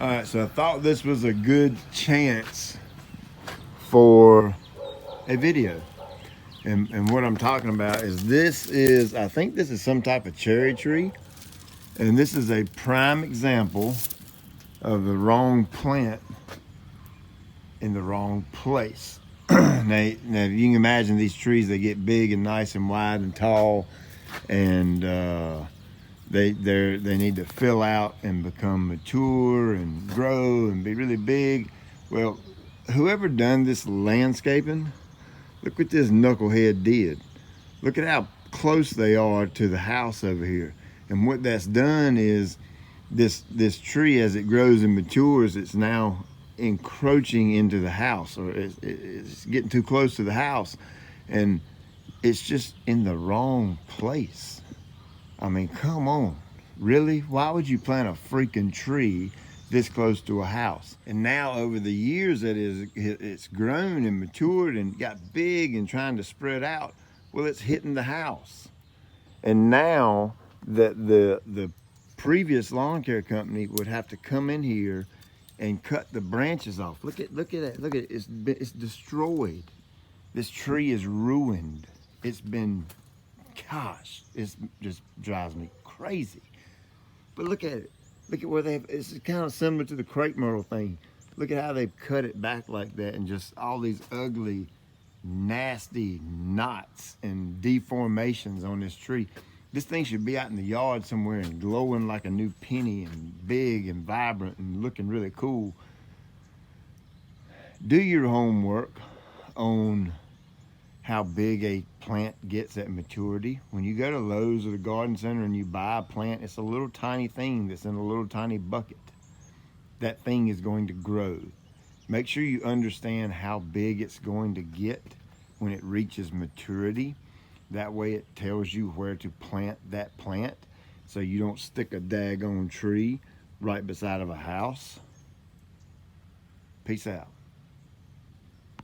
All right, so I thought this was a good chance for a video. And what I'm talking about is I think this is some type of cherry tree. And this is a prime example of the wrong plant in the wrong place. Now, you can imagine these trees, they get big and nice and wide and tall. And they need to fill out and become mature and grow and be really big. Well, whoever done this landscaping, look what this knucklehead did. Look at how close they are to the house over here. And what that's done is this tree, as it grows and matures, it's now encroaching into the house, or it's getting too close to the house, and it's just in the wrong place. I mean, come on. Really? Why would you plant a freaking tree this close to a house? And now over the years that it's grown and matured and got big and trying to spread out, well, it's hitting the house. And now that the previous lawn care company would have to come in here and cut the branches off. Look at it. Look at it. It's destroyed. This tree is ruined. It's been, gosh, it just drives me crazy. But look at it. Look at where it's kind of similar to the crepe myrtle thing. Look at how they've cut it back like that, and just all these ugly, nasty knots and deformations on this tree. This thing should be out in the yard somewhere and glowing like a new penny and big and vibrant and looking really cool. Do your homework on how big a plant gets at maturity. When you go to Lowe's or the garden center and you buy a plant, it's a little tiny thing that's in a little tiny bucket. That thing is going to grow. Make sure you understand how big it's going to get when it reaches maturity. That way it tells you where to plant that plant, so you don't stick a daggone tree right beside of a house. Peace out.